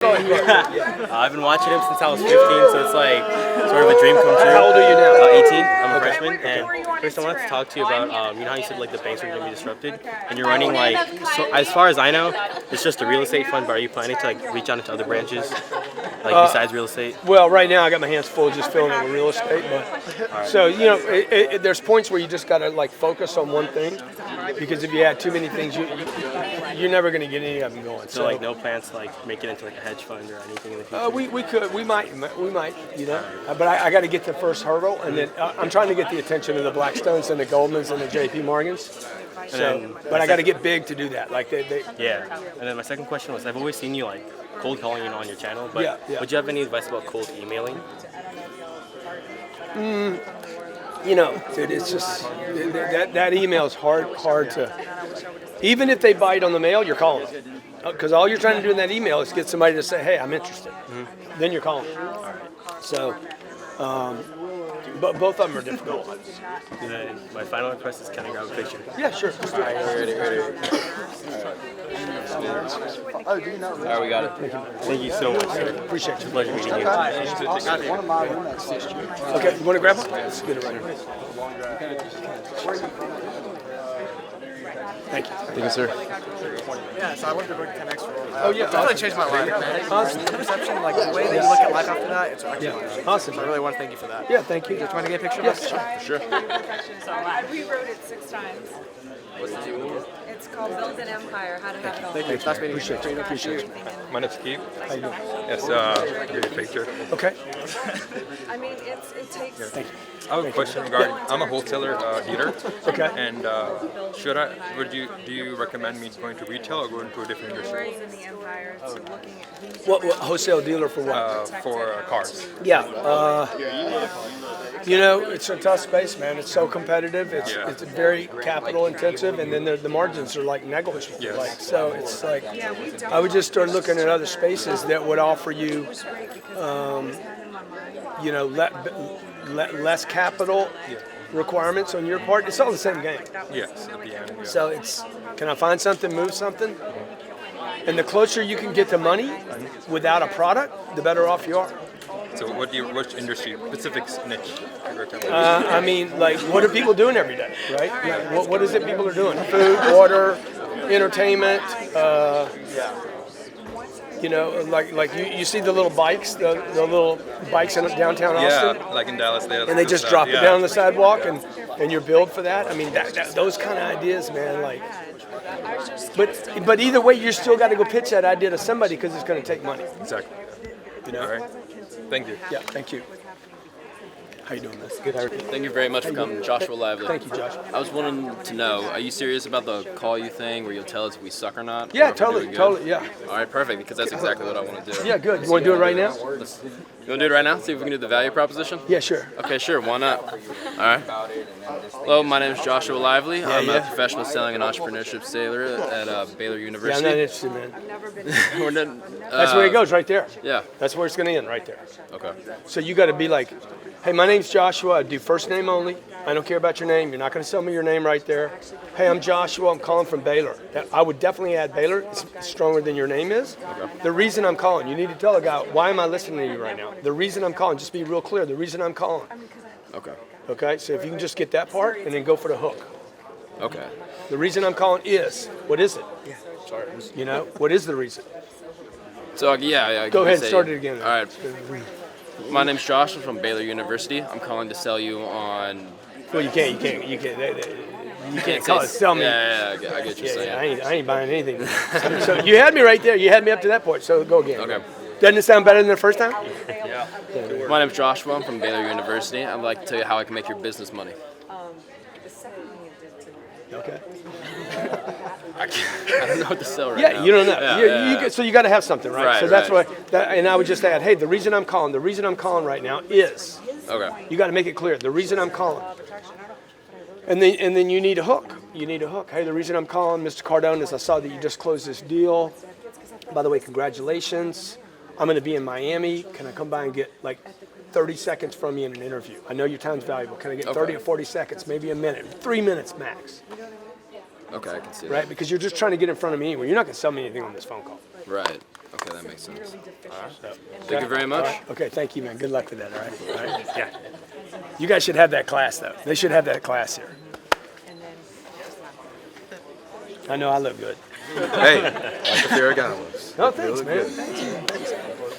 I've been watching him since I was 15, so it's like sort of a dream come true. How old are you now? 18. I'm a freshman, and first I wanted to talk to you about, you know how you said like the banks are going to be disrupted, and you're running like, so as far as I know, it's just a real estate fund, but are you planning to like reach out into other branches, like besides real estate? Well, right now I got my hands full just filling it with real estate, but so you know, there's points where you just got to like focus on one thing, because if you add too many things, you're never going to get any of them going. So like no plans to like make it into like a hedge fund or anything in the future? We might, you know, but I got to get the first hurdle, and then I'm trying to get the attention of the Blackstones and the Goldmans and the JP Morgans. So, but I got to get big to do that. Like they. Yeah. And then my second question was, I've always seen you like cold calling, you know, on your channel, but yeah. Would you have any advice about cold emailing? You know, dude, it's just that email is hard to. Even if they bite on the mail, you're calling them, because all you're trying to do in that email is get somebody to say, "Hey, I'm interested." Mm-hmm. Then you're calling. All right. So, but both of them are difficult. And then my final request is, can I grab a picture? Yeah, sure. All right, ready. All right, we got it. Thank you so much, sir. Appreciate you. It's a pleasure meeting you. Okay, you want to grab one? Let's get it right here. Thank you. Thank you, sir. Yeah, so I went to go to 10X for Oh, yeah. It definitely changed my life, man. Awesome. Perception, like the way that you look at life after that, it's actually Yeah. Awesome. So I really want to thank you for that. Yeah, thank you. Do you want to get a picture? Yes. Sure. I rewrote it 6 times. What's the name? It's called Build an Empire, How to Have It All. Thank you. Nice meeting you. Appreciate you. My name's Keith. How you doing? Yes, give you a picture. Okay. I mean, it takes... Thank you. I have a question regarding, I'm a wholesaler heater. Okay. And do you recommend me going to retail or going to a different industry? Wars in the Empire to looking at who's... What wholesale dealer for what? For cars. Yeah. You know, it's a tough space, man. It's so competitive. It's very capital intensive, and then the margins are like negligible. Yes. Like, so it's like I would just start looking at other spaces that would offer you, you know, less capital requirements on your part. It's all the same game. Yes, at the end. Yeah. So it's, can I find something, move something? And the closer you can get to money without a product, the better off you are. So which industry, specific niche? I mean, like, what are people doing every day, right? Like, what is it people are doing? Food, water, entertainment. You know, like you see the little bikes, the little bikes in downtown Austin. Yeah, like in Dallas. And they just drop it down on the sidewalk, and you're billed for that. I mean, those kind of ideas, man. Like, but either way, you still got to go pitch that idea to somebody, because it's going to take money. Exactly. You know. All right. Thank you. Yeah. Thank you. How you doing, man? Good. Thank you very much for coming, Joshua Lively. Thank you, Josh. I was wanting to know, are you serious about the call you thing where you'll tell us if we suck or not? Yeah, Or if we're doing totally, good? yeah. All right, perfect, because that's exactly what I want to do. Yeah, good. You want to do it right now? You want to do it right now? See if we can do the value proposition? Yeah, sure. Okay, sure. Why not? All right. Hello, my name is Joshua Lively. I'm a professional selling and entrepreneurship sailor at Baylor Yeah, I'm University. not interested, man. We're done, That's where it goes, right there. Yeah. That's where it's going to end, right there. Okay. So you got to be like, hey, my name's Joshua. I do first name only. I don't care about your name. You're not going to sell me your name right there. Hey, I'm Joshua. I'm calling from Baylor. I would definitely add Baylor. It's stronger than your name is. Okay. The reason I'm calling, you need to tell a guy, why am I listening to you right now? The reason I'm calling, just be real clear. The reason I'm calling. Okay. Okay, so if you can just get that part and then go for the hook. Okay. The reason I'm calling is, what is it? Sorry. You know, what is the reason? So, yeah. Go ahead and start it again. All right. My name's Joshua from Baylor University. I'm calling to sell you on... Well, you can't sell me. Yeah, I get you saying. I ain't buying anything. So you had me right there. You had me up to that point. So go again. Okay. Doesn't it sound better than the first time? Yeah. My name's Joshua. I'm from Baylor University. I'd like to tell you how I can make your business money. The second thing it did to me. Okay. I don't know what to sell right now. Yeah, you don't know. Yeah. So you got to have something, right? Right, So that's right. why. And I would just add, hey, the reason I'm calling right now is. Okay. You got to make it clear. The reason I'm calling. And then you need a hook. You need a hook. Hey, the reason I'm calling, Mr. Cardone, is I saw that you just closed this deal. By the way, congratulations. I'm going to be in Miami. Can I come by and get like 30 seconds from you in an interview? I know your time's valuable. Can I get 30 or 40 seconds, maybe a minute, 3 minutes max? Okay, I can see that. Right? Because you're just trying to get in front of me anyway. You're not going to sell me anything on this phone call. Right. Okay, that makes sense. Thank you very much. Okay, thank you, man. Good luck with that, all right? All right? Yeah. You guys should have that class, though. They should have that class here. I know I look good. Hey, like the Ferraganos. No, thanks, man. Thanks.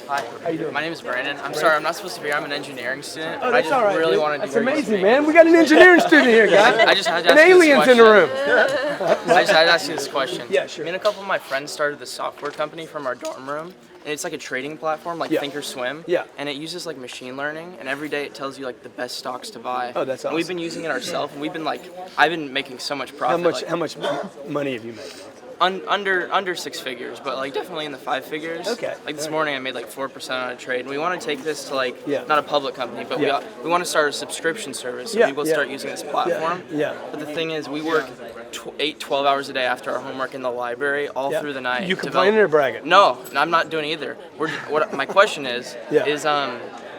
Hi. How you doing? My name is Brandon. I'm sorry, I'm not supposed to be here. I'm an engineering student. Oh, but I that's just all right, really dude. wanted to That's hear you amazing, speak. man. We got an engineering student here, guys. I just had to And ask you this aliens in the room. question. I just had to ask you this question. Yeah, sure. Me and a couple of my friends started this software company from our dorm room. And it's like a trading platform, like Yeah. Thinkorswim. Yeah. And it uses like machine learning, and every day it tells you like the best stocks to buy. Oh, that's And we've awesome. been using it ourselves, and we've been like, I've been making so much profit. How much like, money have you made? under 6 figures, but like definitely in the 5 figures. Okay. Like this morning, I made like 4% on a trade, and we want to take this to like Yeah. not a public company, but Yeah. we want to start a subscription service so Yeah, people yeah. start using this platform. Yeah. But the thing is, we work 12 hours a day after our homework in the library, all Yeah. through the night. You complaining or bragging? No, I'm not doing either. What my question is Yeah.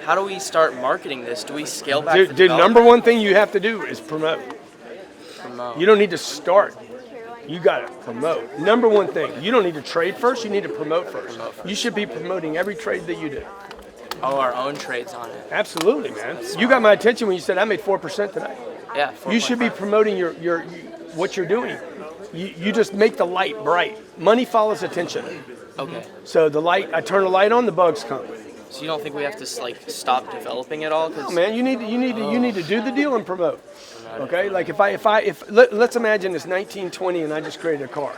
how do we start marketing this? Do we scale back? Dude, the number development? one thing you have to do is promote. Promote. You don't need to start. You got to promote. Number one thing, you don't need to trade first, you need to promote first. You should be promoting every trade that you do. Oh, our own trades on it. Absolutely, man. You got my attention when you said I made 4% today. Yeah. You should be 4.5. promoting what you're doing. You just make the light bright. Money follows attention. Okay. So the light, I turn the light on, the bugs come. So you don't think we have to like stop developing it all? 'Cause No, man, you need to do the deal and promote. Okay, like let's imagine it's 1920 and I just created a car.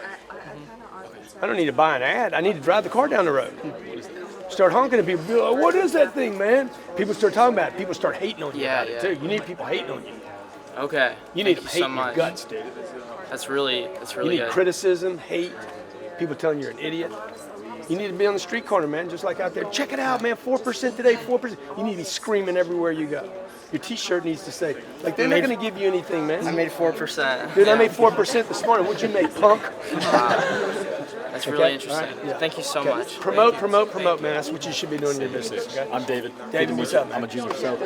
I don't need to buy an ad. I need to drive the car down the road. Start honking at people. Be like, what is that thing, man? People start talking about it. People start hating on you about it too. You need people hating on you. Okay. You need Thank them you so hating your much. guts, dude. That's really You need good. criticism, hate, people telling you're an idiot. You need to be on the street corner, man, just like out there. Check it out, man, 4% today, 4%. You need to be screaming everywhere you go. Your T-shirt needs to say, like, they're not going to give you anything, man. I made 4%. Dude, I made 4% this morning. What'd you make, punk? That's really Okay. interesting. All right. Yeah. Thank you so Okay. much. Promote, man. That's what you should be doing in your business, okay? I'm David. David, what's up, man? I'm a junior. So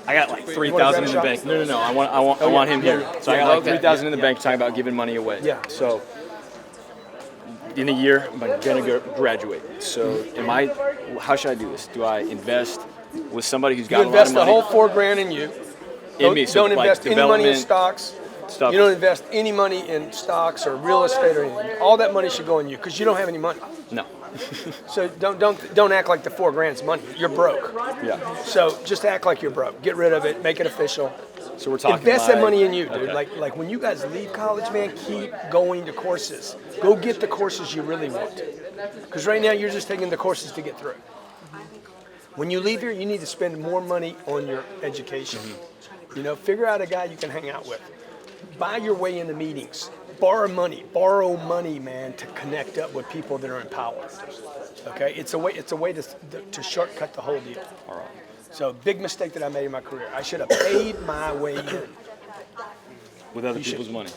I got like 3,000 in the shot? bank. No. I want him here. So I got like Okay. 3,000 in the bank talking about giving money away. Yeah. So in a year, I'm gonna graduate. So how should I do this? Do I invest with somebody who's got You a lot invest of the money? whole $4,000 in you. In me, so Don't like invest any money in development stocks. stuff. You don't invest any money in stocks or real estate or anything. All that money should go in you because you don't have any money. No. So don't act like the $4,000's money. You're broke. Yeah. So just act like you're broke. Get rid of it. Make it official. So we're talking. Invest that like- money in you, dude. Okay. Like when you guys leave college, man, keep going to courses. Go get the courses you really want. Because right now you're just taking the courses to get through. When you leave here, you need to spend more money on your education. You know, figure out a guy you can hang out with. Buy your way into meetings. Borrow money, man, to connect up with people that are in power. Okay, it's a way to shortcut the whole deal. All right. So big mistake that I made in my career. I should have paid my way in. With other people's money.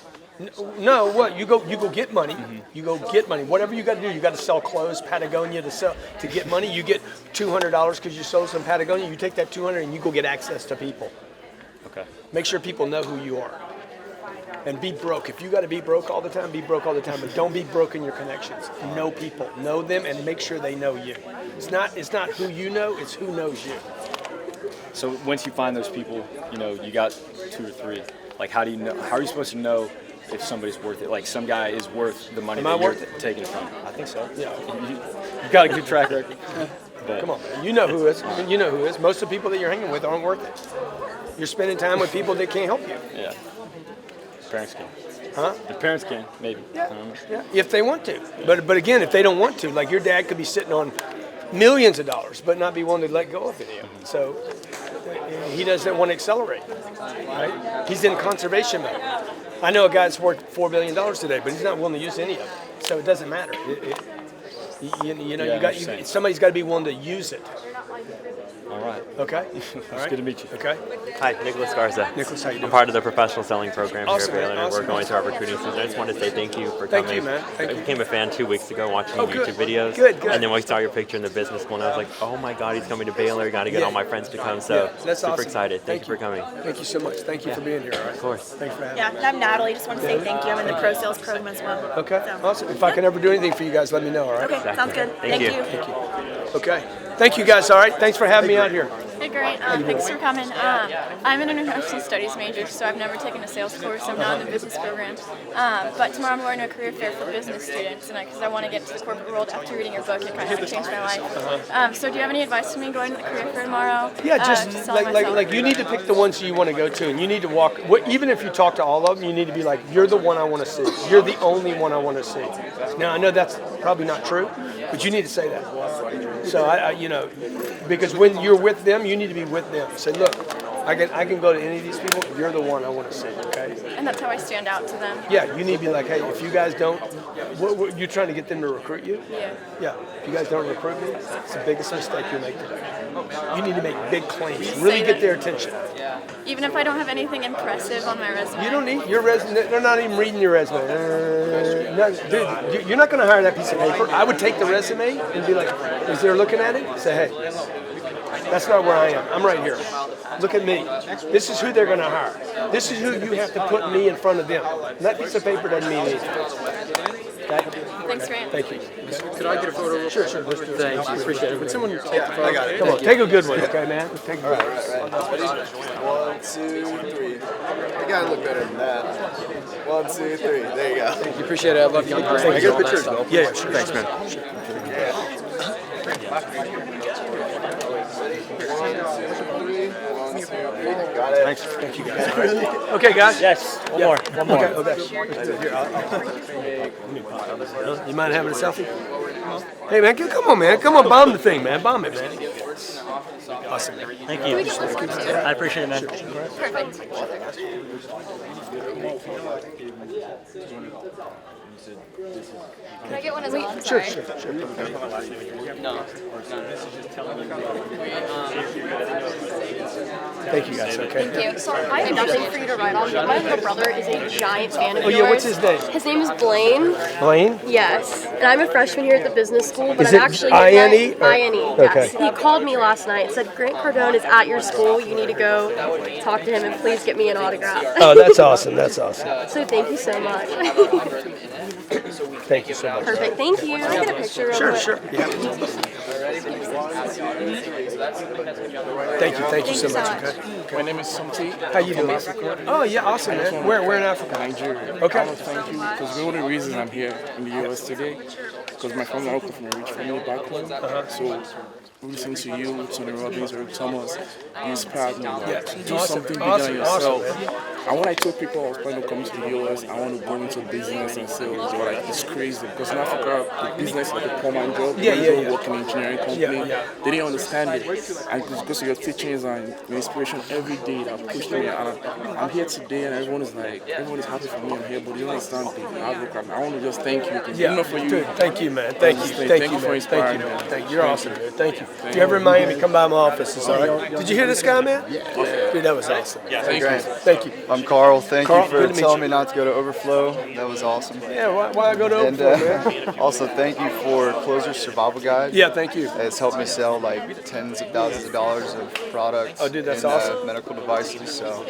No, what you go get money. You go get money. Whatever you got to do, you got to sell clothes, Patagonia to get money. You get $200 because you sold some Patagonia. You take that $200 and you go get access to people. Okay. Make sure people know who you are. And be broke. If you got to be broke all the time, be broke all the time. But don't be broke in your connections. Know people, know them, and make sure they know you. It's not who you know, it's who knows you. So once you find those people, you got 2 or 3. Like, how do you know? How are you supposed to know if somebody's worth it? Like, some guy is worth the money Am I that you're worth it? taking from. I think so. Yeah. You got a good track record. But Come on, man. You know who is. You know who is. Most of the people that you're hanging with aren't worth it. You're spending time with people that can't help you. Yeah. Parents can. Huh? The parents can, maybe. I don't know. Yeah, if they want to. But again, if they don't want to, like your dad could be sitting on millions of dollars, but not be willing to let go of any of it. So he doesn't want to accelerate. Right? He's in conservation mode. I know a guy that's worth $4 billion today, but he's not willing to use any of it. So it doesn't matter. Yeah, Somebody's got to be willing to use it. All right. Okay. It's good to meet you. Okay. Hi, Nicholas Garza. Nicholas, how you doing? I'm part of the professional selling program Awesome, here at man. Baylor, and Awesome. we're going to our recruiting season. I just wanted to say thank you for Thank coming. you, man. Thank I you. became a fan 2 weeks ago watching Oh, your good. YouTube videos. Good. And then when we saw your picture in the business school, and I was like, oh my God, he's coming to Baylor. Got to get Yeah. all my friends to come. So That's super awesome. excited. Thank you for coming. Thank you so much. Thank you for being here. All right. Of course. Thanks for having Yeah, me. I'm Natalie. Just want to say thank you. I'm in the pro sales program as well. Okay. So. Awesome. If I can ever do anything for you guys, let me know. All right. Okay, sounds good. Thank you. Thank you. Okay. Thank you guys. All right. Thanks for having me out here. Hey, great. Thanks for coming. I'm an international studies major, so I've never taken a sales course. I'm now in the business program. But tomorrow I'm going to a career fair for business students, and because I want to get into the corporate world after reading your book, it kind of changed my life. So do you have any advice for me going to the career fair tomorrow? Yeah, just selling myself? like you need to pick the ones you want to go to, and you need to walk. Even if you talk to all of them, you need to be like, you're the one I want to see. You're the only one I want to see. Now I know that's probably not true, but you need to say that. So I because when you're with them, you need to be with them. Say, look, I can go to any of these people. You're the one I want to see. Okay. And that's how I stand out to them. Yeah, you need to be like, hey, if you guys don't, what you're trying to get them to recruit you? Yeah. Yeah, if you guys don't recruit me, it's the biggest mistake you make today. You need to make big claims, really get their attention. Even if I don't have anything impressive on my resume. You don't need your resume. They're not even reading your resume. No, dude, you're not going to hire that piece of paper. I would take the resume and be like, as they're looking at it, say, hey, that's not where I am. I'm right here. Look at me. This is who they're going to hire. This is who you have to put me in front of them. And that piece of paper doesn't mean anything. Okay? Thanks, Grant. Thank you. Could I get a photo? Sure. Let's do it. Thank you. Appreciate it. Would someone take the photo? I got it. Come on, take a good one, okay, man? Take a good one. 1, 2, 3. I gotta look better than that. 1, 2, 3. There you go. Thank you. Appreciate it. I love you. Can I get a picture as well? Yeah, sure. Thanks, man. Got it. Thanks. Thank you, guys. Okay, guys. Yes. One more. Okay. Here, you mind having a selfie? Hey, man, come on, man. Come on, bomb the thing, man. Bomb it, man. Awesome, man. Thank you. I appreciate it, man. Perfect. Can I get one as well? Sure. Thank you, guys. Okay. Thank you. So I have nothing for you to write on, but my little brother is a giant fan of yours. Yeah, what's his name? His name is Blaine. Blaine? Yes. And I'm a freshman here at the business school, but Is I'm it actually INE or- INE, yes. Okay. He called me last night and said, Grant Cardone is at your school. You need to go talk to him and please get me an autograph. Oh, that's awesome. That's awesome. So thank you so much. Thank you so much. Perfect. Thank you. Can I get a picture real quick? Sure. Yeah. Thank you so much. Okay. My name is Somti. How you doing? Oh, yeah, awesome, man. Where in Africa? Nigeria. Okay. I want to thank you because one of the reasons I'm here in the US today, because my family are from a rich family back home. So listening to you, Tony Robbins, Eric Thomas, you inspired me. Like, do something bigger than yourself. And when I told people I was planning to come to the US, I want to go into business and sales, they were like, it's crazy. Because in Africa, the business is like a poor man job. You work in an engineering company. They didn't understand it. And because of your teachings and your inspiration every day that pushed me. And I'm here today and everyone is happy for me. I'm here, but you understand the hard work. And I want to just thank you. Enough for you. Dude, thank you, man. Thank you for inspiring me. Thank you. You're awesome, dude. Thank you. If you're ever in Miami, come by my office. It's all right. Did you hear this guy, man? Yeah. Dude, that was awesome. Yeah, thank you. Thank you. I'm Carl. Thank Carl, you good for to meet telling you. me not to go to Overflow. That was awesome. Yeah, why I go to Overflow, man? Also, thank you for Closer's Survival Guide. Yeah, thank you. It's helped me sell like tens of thousands of dollars of products. Oh, dude, that's and, awesome. Medical devices. So,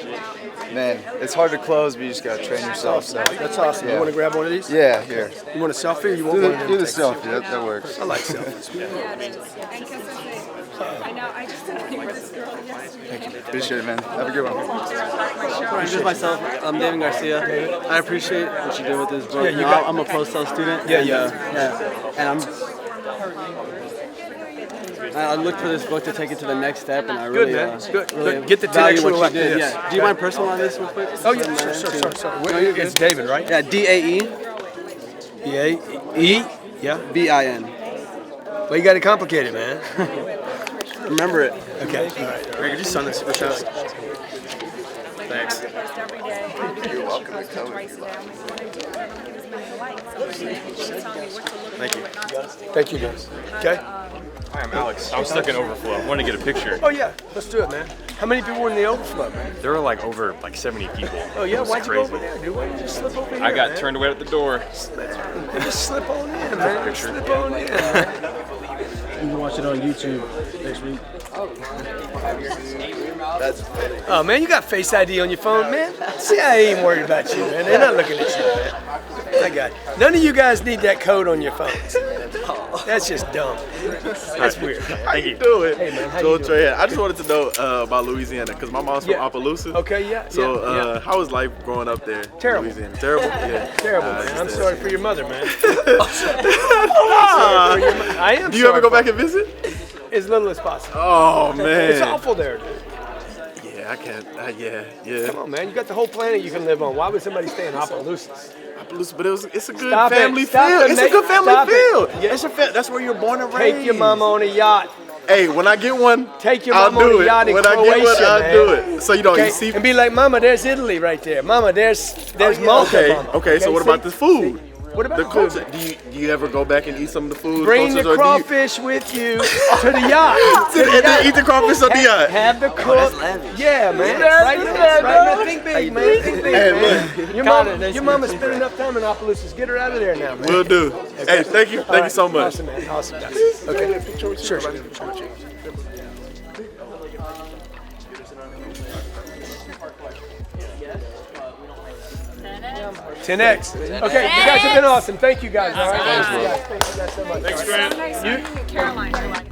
man, it's hard to close, but you just gotta train yourself. So That's awesome. Yeah. You want to grab one of these? Yeah, here. You want a selfie or you want Do one the, of them? do the things? selfie. That works. I like selfies. I know, I just didn't think this girl yesterday. Appreciate it, man. Have a good one. Introduce myself. I'm David Garcia. I appreciate what you're doing with this book. Yeah, I'm a post-sale student. And I looked for this book to take it to the next step, and I really, man. Good. really Get the value intellectual what you did. yes. Yeah. Do you mind personalizing this real quick? Oh, yeah, sure. It's David, right? Yeah, D-A-E. E-A-E? Yeah. B-I-N. Well, you got it complicated, man. Remember it. Okay. All right. Greg, could you send this super chat? Thanks. Every day. You're welcome to come. Twice a day. I'm like, what do I do? I don't get as many Thank you. Thank you, guys. Okay. Hi, I'm Alex. I'm stuck in overflow. I want to get a picture. Oh yeah, let's do it, man. How many people were in the overflow, man? There were like over 70 people. Oh yeah, It was why'd you crazy. go over there, dude? Why didn't you just slip over here? I got man? turned away at the door. Just slip on in, man. Slip on in. You can watch it on YouTube next week. That's funny. Oh man, you got Face ID on your phone, man. See, I ain't worried about you, man. They're not looking at you, man. I got it. None of you guys need that code on your phones. That's just dumb. That's weird. How you doing? Hey man, how Joel you doing? Trahan. I just wanted to know about Louisiana because my mom's from Yeah. Opelousas. Okay, yeah. So yeah. how was life growing up there? in Terrible. Louisiana? Terrible. Yeah. Terrible, man. I'm just sorry for your mother, man. Ah. I am. Do you ever sorry go for back and visit? as little as possible? Oh man. It's awful there, dude. Yeah, I can't. Yeah. Come on, man. You got the whole planet you can live on. Why would somebody stay in Opelousas? Opelousas, but it's a good Stop it. family Stop feel. it, It's a mate. good family Stop it. feel. Yeah. That's that's where you're born and raised. Take your mama on a yacht. Hey, when I get one, Take your I'll mama on do a it. yacht in When Croatia, I get one, I'll man. do it. So you know, Okay? you see. And be like, Mama, there's Italy right there. Mama, there's Oh, yeah, Malta. okay. Mama. Okay. So what about the food? What about The the food? culture? Do you ever go back and eat some of the food? Bring the cultures, or do crawfish with you to the yacht. To the and then yacht. eat the crawfish on the yacht. Have the cook. Yeah, man. Right there. Right there. Think big, man. Think big, Hey, man. Your mama spent enough time in Opelousas. Get her out of there now, man. Will do. Hey, thank you. Thank you so much. Awesome, man. Awesome, guys. Okay. Sure. 10X. Okay, you guys have been awesome. Thank you guys. All right. Thank you guys so much. Thanks, Grant. Nice meeting you, Caroline.